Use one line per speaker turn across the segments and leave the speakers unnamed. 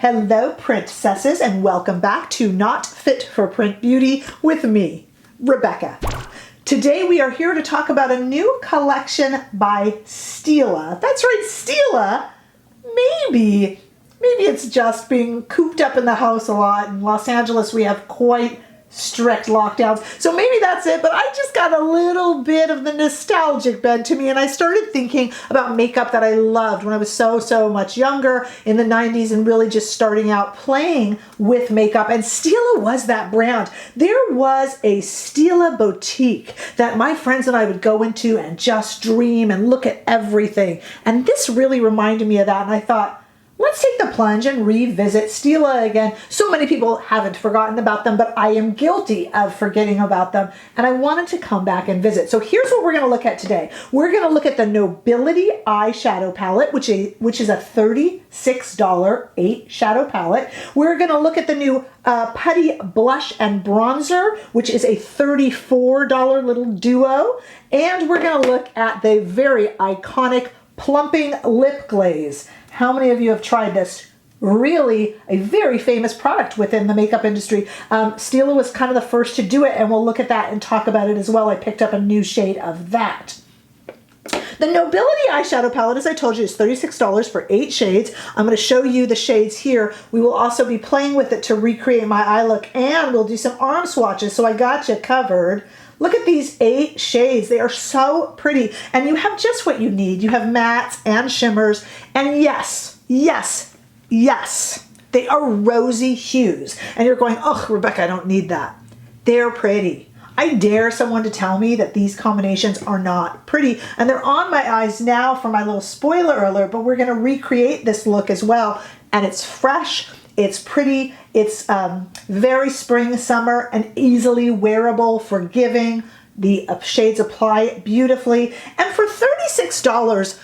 Hello, princesses, and welcome back to Not Fit for Print Beauty with me, Rebecca. Today we are here to talk about a new collection by Stila. That's right, Stila. Maybe it's just being cooped up in the house a lot. In Los Angeles, we have quite strict lockdowns. So maybe that's it, but I just got a little bit of the nostalgic bent to me, and I started thinking about makeup that I loved when I was so much younger in the 90s and really just starting out playing with makeup, and Stila was that brand. There was a Stila boutique that my friends and I would go into and just dream and look at everything, and this really reminded me of that, and I thought, let's take the plunge and revisit Stila again. So many people haven't forgotten about them, but I am guilty of forgetting about them, and I wanted to come back and visit. So here's what we're going to look at today. We're going to look at the Nobility Eyeshadow Palette, which is a $36 8 shadow palette. We're going to look at the new Putty Blush and Bronzer, which is a $34 little duo. And we're going to look at the very iconic Plumping Lip Glaze. How many of you have tried this? Really a very famous product within the makeup industry. Stila was kind of the first to do it, and we'll look at that and talk about it as well. I picked up a new shade of that. The Nobility Eyeshadow Palette, as I told you, is $36 for 8 shades. I'm going to show you the shades here. We will also be playing with it to recreate my eye look, and we'll do some arm swatches, so I got you covered. Look at these 8 shades. They are so pretty. And you have just what you need. You have mattes and shimmers. And yes, they are rosy hues. And you're going, oh, Rebecca, I don't need that. They're pretty. I dare someone to tell me that these combinations are not pretty. And they're on my eyes now for my little spoiler alert, but we're going to recreate this look as well. And it's fresh. It's pretty, it's very spring, summer, and easily wearable, forgiving. The shades apply beautifully. And for $36,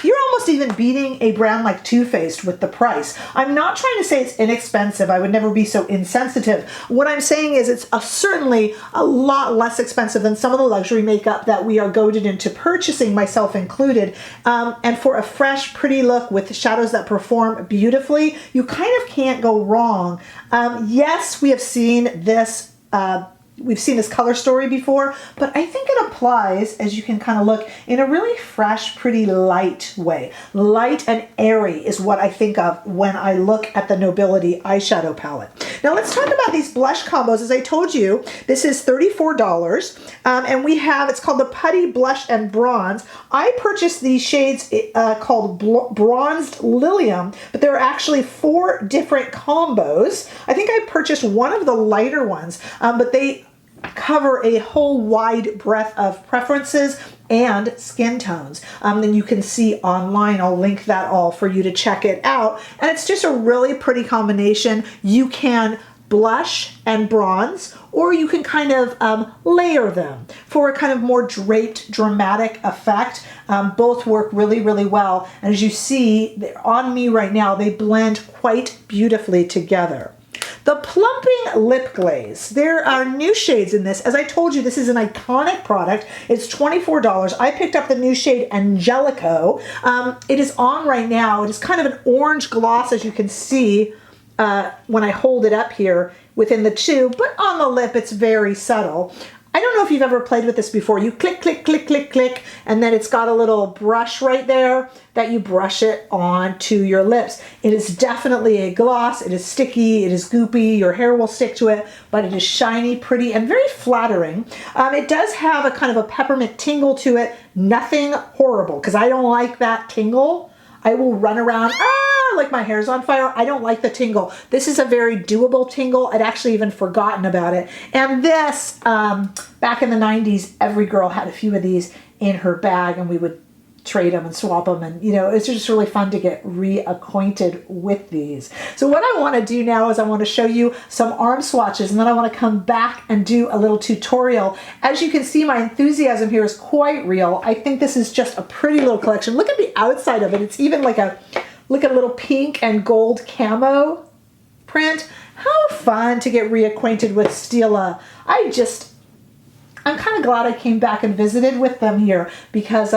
you're almost even beating a brand like Too Faced with the price. I'm not trying to say it's inexpensive. I would never be so insensitive. What I'm saying is it's certainly a lot less expensive than some of the luxury makeup that we are goaded into purchasing, myself included. And for a fresh, pretty look with shadows that perform beautifully, you kind of can't go wrong. Yes, we have seen this we've seen this color story before, but I think it applies, as you can kind of look, in a really fresh, pretty light way. Light and airy is what I think of when I look at the Nobility Eyeshadow Palette. Now let's talk about these blush combos. As I told you, this is $34, and we have, it's called the Putty Blush and Bronze. I purchased these shades called Bronzed Lillium, but there are actually 4 different combos. I think I purchased one of the lighter ones, but they cover a whole wide breadth of preferences and skin tones. And you can see online, I'll link that all for you to check it out. And it's just a really pretty combination. You can blush and bronze, or you can kind of layer them for a kind of more draped, dramatic effect. Both work really well. And as you see on me right now, they blend quite beautifully together. The Plumping Lip Glaze. There are new shades in this. As I told you, this is an iconic product. It's $24. I picked up the new shade Angelico. It is on right now. It is kind of an orange gloss, as you can see when I hold it up here within the tube, but on the lip it's very subtle. I don't know if you've ever played with this before. You click, click, click, click, click, and then it's got a little brush right there that you brush it onto your lips. It is definitely a gloss. It is sticky, it is goopy, your hair will stick to it, but it is shiny, pretty, and very flattering. It does have a kind of a peppermint tingle to it. Nothing horrible, because I don't like that tingle. I will run around, like my hair's on fire. I don't like the tingle. This is a very doable tingle. I'd actually even forgotten about it. And this, back in the 90s, every girl had a few of these in her bag, and we would trade them and swap them, and it's just really fun to get reacquainted with these. So what I want to do now is I want to show you some arm swatches, and then I want to come back and do a little tutorial. As you can see, my enthusiasm here is quite real. I think this is just a pretty little collection. Look at the outside of it. It's even like a little pink and gold camo print. How fun to get reacquainted with Stila. I'm kind of glad I came back and visited with them here, because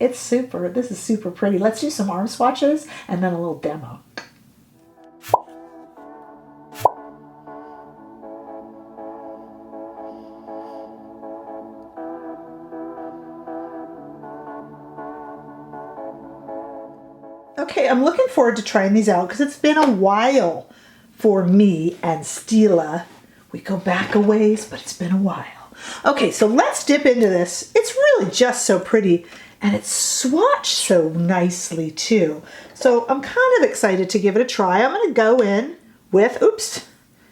this is super pretty. Let's do some arm swatches and then a little demo. Okay, I'm looking forward to trying these out because it's been a while for me and Stila. We go back a ways, but it's been a while. Okay, so let's dip into this. It's really just so pretty, and it's swatched so nicely too. So I'm kind of excited to give it a try. I'm gonna go in with, oops,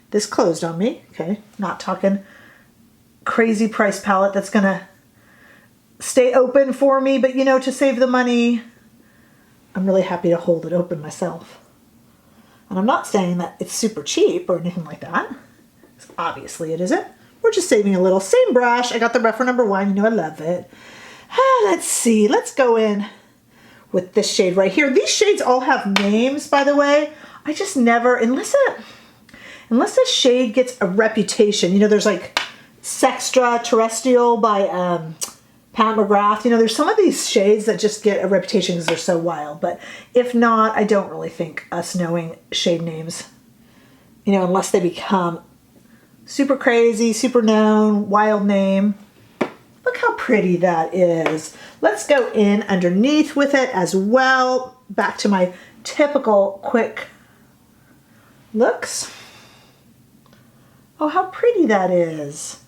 this closed on me. Okay, not talking crazy price palette that's gonna stay open for me, but you know, to save the money, I'm really happy to hold it open myself. And I'm not saying that it's super cheap or anything like that. Obviously it isn't. We're just saving a little. Same brush. I got the Refer number 1. You know I love it. Let's see. Let's go in with this shade right here. These shades all have names, by the way. I just never, unless a shade gets a reputation. You know, there's like Sextra Terrestrial by Pat McGrath. You know, there's some of these shades that just get a reputation because they're so wild. But if not, I don't really think us knowing shade names, you know, unless they become super crazy, super known, wild name. Look how pretty that is. Let's go in underneath with it as well. Back to my typical quick looks. Oh, how pretty that is.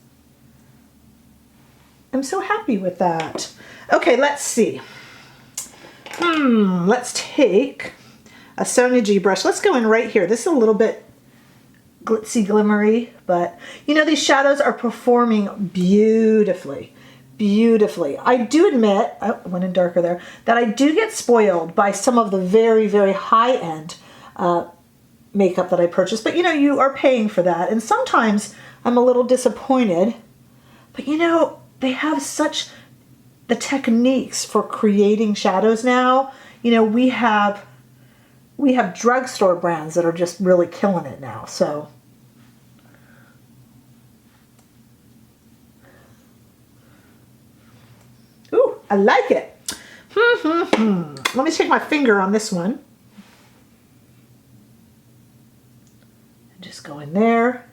I'm so happy with that. Okay, let's see. Let's take a Sonia G brush. Let's go in right here. This is a little bit glitzy, glimmery, but you know, these shadows are performing beautifully, beautifully. I do admit, oh, I went in darker there, that I do get spoiled by some of the very, very high-end makeup that I purchase, but you know, you are paying for that, and sometimes I'm a little disappointed, but you know, they have such the techniques for creating shadows now. You know, we have drugstore brands that are just really killing it now, so. Ooh, I like it. Let me take my finger on this one. And just go in there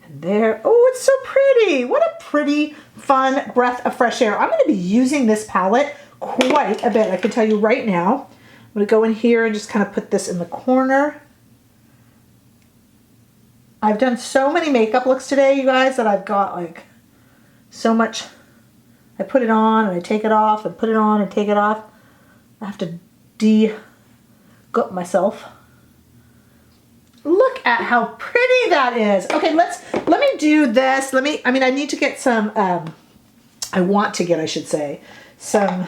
and there. Oh, it's so pretty. What a pretty, fun breath of fresh air. I'm going to be using this palette quite a bit. I can tell you right now. I'm going to go in here and just kind of put this in the corner. I've done so many makeup looks today, you guys, that I've got like so much. I put it on and I take it off and put it on and take it off. I have to de-gut myself. Look at how pretty that is. Okay, let me do this. I need to get some, I should say, some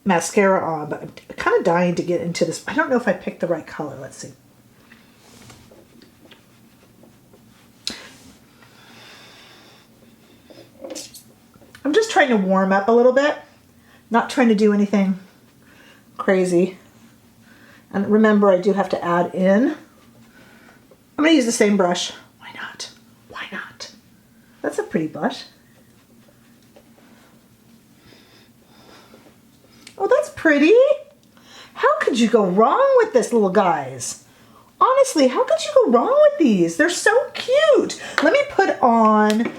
mascara on, but I'm kind of dying to get into this. I don't know if I picked the right color. Let's see. I'm just trying to warm up a little bit, not trying to do anything crazy. And remember, I do have to add in. I'm going to use the same brush. Why not? Why not? That's a pretty blush. Oh, that's pretty. How could you go wrong with this, little guys? Honestly, how could you go wrong with these? They're so cute. Let me put on,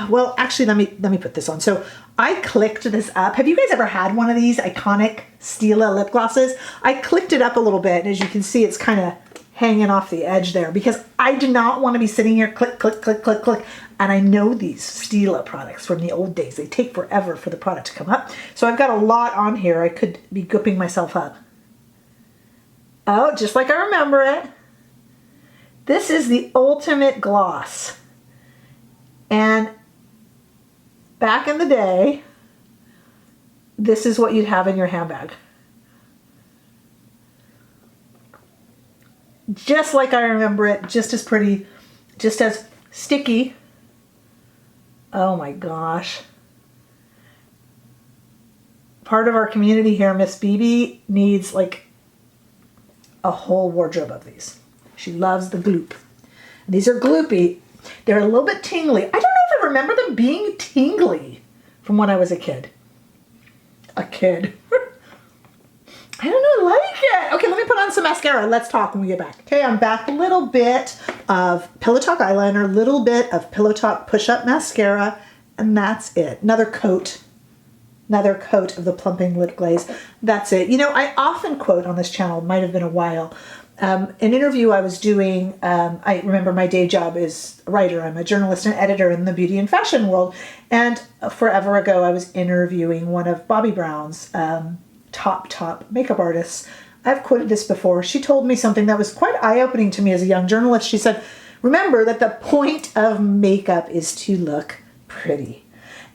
well, actually, let me put this on. So I clicked this up. Have you guys ever had one of these iconic Stila lip glosses? I clicked it up a little bit, and as you can see, it's kind of hanging off the edge there because I do not want to be sitting here click, click, click, click, click. And I know these Stila products from the old days. They take forever for the product to come up. So I've got a lot on here. I could be gooping myself up. Oh, just like I remember it. This is the ultimate gloss. And back in the day, this is what you'd have in your handbag. Just like I remember it, just as pretty, just as sticky. Oh my gosh. Part of our community here, Miss BB, needs like a whole wardrobe of these. She loves the gloop. These are gloopy. They're a little bit tingly. I don't know if I remember them being tingly from when I was a kid. A kid. I don't know, I like it. Okay, let me put on some mascara. Let's talk when we get back. Okay, I'm back. A little bit of Pillow Talk eyeliner, a little bit of Pillow Talk push-up mascara, and that's it. Another coat another coat of the Plumping Lip Glaze. That's it. You know, I often quote on this channel, might have been a while, an interview I was doing. I remember my day job is a writer. I'm a journalist and editor in the beauty and fashion world. And forever ago, I was interviewing one of Bobbi Brown's top makeup artists. I've quoted this before. She told me something that was quite eye-opening to me as a young journalist. She said, remember that the point of makeup is to look pretty.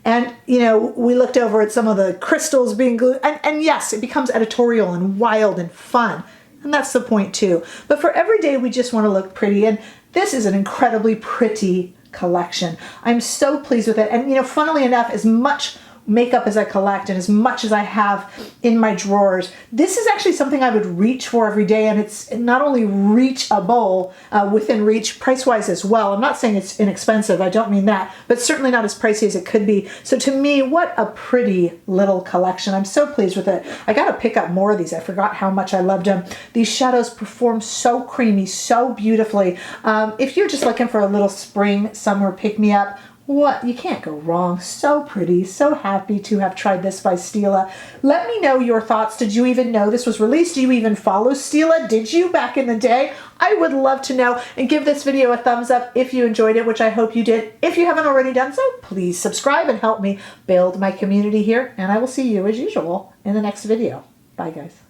And, you know, we looked over at some of the crystals being glued, and yes, it becomes editorial and wild and fun. And that's the point too. But for every day, we just want to look pretty. And this is an incredibly pretty collection. I'm so pleased with it. And, you know, funnily enough, as much makeup as I collect and as much as I have in my drawers, this is actually something I would reach for every day. And it's not only reachable, within reach price-wise as well. I'm not saying it's inexpensive, I don't mean that, but certainly not as pricey as it could be. So to me, what a pretty little collection. I'm so pleased with it. I got to pick up more of these. I forgot how much I loved them. These shadows perform so creamy, so beautifully. If you're just looking for a little spring, summer pick-me-up, what? You can't go wrong. So pretty. So happy to have tried this by Stila. Let me know your thoughts. Did you even know this was released? Do you even follow Stila? Did you back in the day? I would love to know, and give this video a thumbs up if you enjoyed it, which I hope you did. If you haven't already done so, please subscribe and help me build my community here, and I will see you as usual in the next video. Bye guys.